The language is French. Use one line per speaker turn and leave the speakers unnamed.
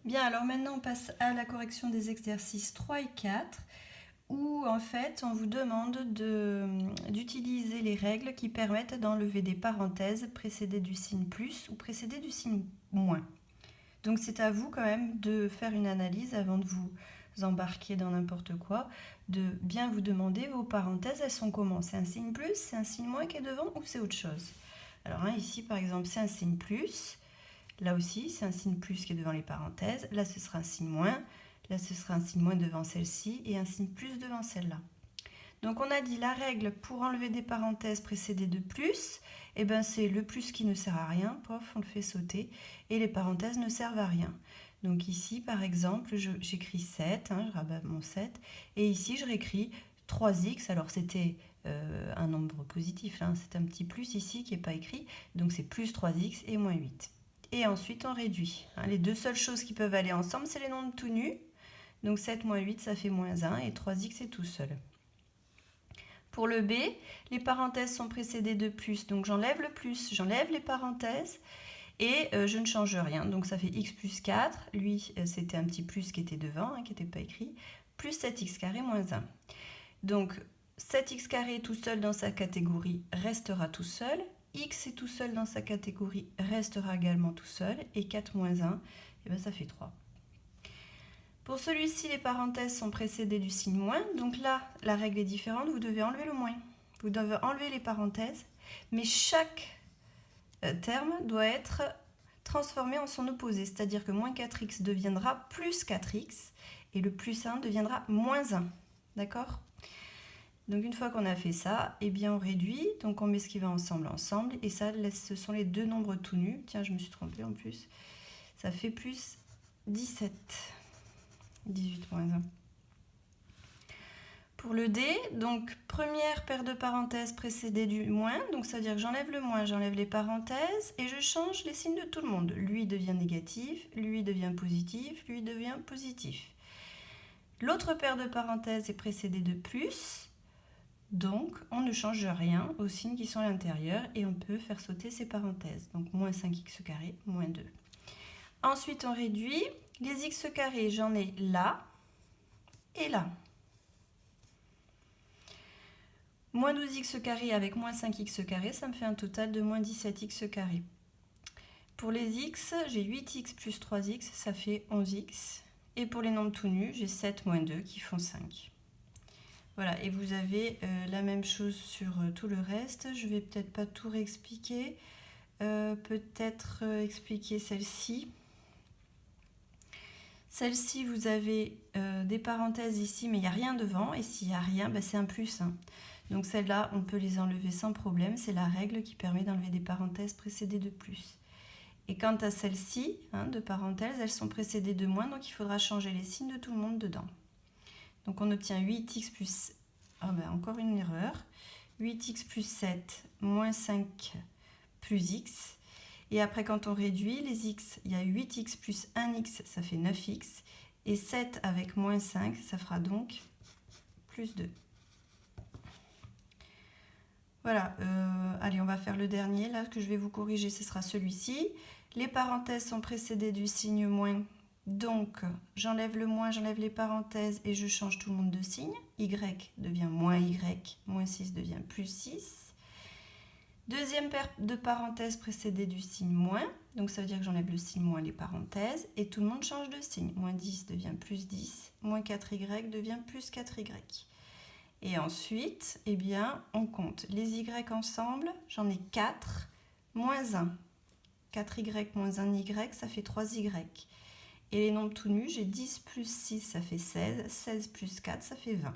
Bien, alors maintenant on passe à la correction des exercices 3 et 4 où en fait on vous demande d'utiliser les règles qui permettent d'enlever des parenthèses précédées du signe plus ou précédées du signe moins. Donc c'est à vous quand même de faire une analyse avant de vous embarquer dans n'importe quoi, de bien vous demander vos parenthèses, elles sont comment? C'est un signe plus, c'est un signe moins qui est devant ou c'est autre chose? Alors ici par exemple c'est un signe plus. Là aussi, c'est un signe plus qui est devant les parenthèses. Là, ce sera un signe moins. Là, ce sera un signe moins devant celle-ci et un signe plus devant celle-là. Donc, on a dit la règle pour enlever des parenthèses précédées de plus, eh ben, c'est le plus qui ne sert à rien, pof, on le fait sauter, et les parenthèses ne servent à rien. Donc ici, par exemple, j'écris 7, je rabats mon 7, et ici, je réécris 3x, alors c'était un nombre positif, c'est un petit plus ici qui n'est pas écrit, donc c'est plus 3x et moins 8. Et ensuite, on réduit. Les deux seules choses qui peuvent aller ensemble, c'est les nombres tout nus. Donc 7 moins 8, ça fait moins 1 et 3x est tout seul. Pour le B, les parenthèses sont précédées de plus. Donc j'enlève le plus, j'enlève les parenthèses et je ne change rien. Donc ça fait x plus 4. Lui, c'était un petit plus qui était devant, qui n'était pas écrit. Plus 7x carré moins 1. Donc 7x carré tout seul dans sa catégorie restera tout seul. X est tout seul dans sa catégorie restera également tout seul. Et 4 moins 1, ça fait 3. Pour celui-ci, les parenthèses sont précédées du signe moins. Donc là, la règle est différente. Vous devez enlever le moins. Vous devez enlever les parenthèses. Mais chaque terme doit être transformé en son opposé. C'est-à-dire que moins 4x deviendra plus 4x. Et le plus 1 deviendra moins 1. D'accord ? Donc une fois qu'on a fait ça, on réduit, donc on met ce qui va ensemble, et ça, ce sont les deux nombres tout nus. Tiens, je me suis trompée en plus. Ça fait plus 17. 18 moins 1. Pour le D, donc première paire de parenthèses précédée du moins, donc ça veut dire que j'enlève le moins, j'enlève les parenthèses, et je change les signes de tout le monde. Lui devient négatif, lui devient positif, lui devient positif. L'autre paire de parenthèses est précédée de plus. Donc, on ne change rien aux signes qui sont à l'intérieur et on peut faire sauter ces parenthèses. Donc, moins 5x carré, moins 2. Ensuite, on réduit. Les x carrés, j'en ai là et là. Moins 12x carré avec moins 5x carré, ça me fait un total de moins 17x carré. Pour les x, j'ai 8x plus 3x, ça fait 11x. Et pour les nombres tout nus, j'ai 7 moins 2 qui font 5. Voilà, et vous avez la même chose sur tout le reste. Je vais peut-être pas tout réexpliquer. Peut-être expliquer celle-ci. Celle-ci, vous avez des parenthèses ici, mais il n'y a rien devant. Et s'il n'y a rien, c'est un plus 1. Donc celle-là, on peut les enlever sans problème. C'est la règle qui permet d'enlever des parenthèses précédées de plus. Et quant à celle-ci, de parenthèses, elles sont précédées de moins, donc il faudra changer les signes de tout le monde dedans. Donc on obtient 8x plus... encore une erreur. 8x plus 7 moins 5 plus x. Et après, quand on réduit les x, il y a 8x plus 1x, ça fait 9x. Et 7 avec moins 5, ça fera donc plus 2. Voilà, allez, on va faire le dernier. Là, que je vais vous corriger, ce sera celui-ci. Les parenthèses sont précédées du signe moins. Donc, j'enlève le moins, j'enlève les parenthèses et je change tout le monde de signe. Y devient moins y, moins 6 devient plus 6. Deuxième paire de parenthèses précédée du signe moins. Donc, ça veut dire que j'enlève le signe moins, les parenthèses. Et tout le monde change de signe. Moins 10 devient plus 10. Moins 4y devient plus 4y. Et ensuite, on compte les y ensemble. J'en ai 4, moins 1. 4y moins 1y, ça fait 3y. Et les nombres tout nus, j'ai 10 plus 6, ça fait 16. 16 plus 4, ça fait 20.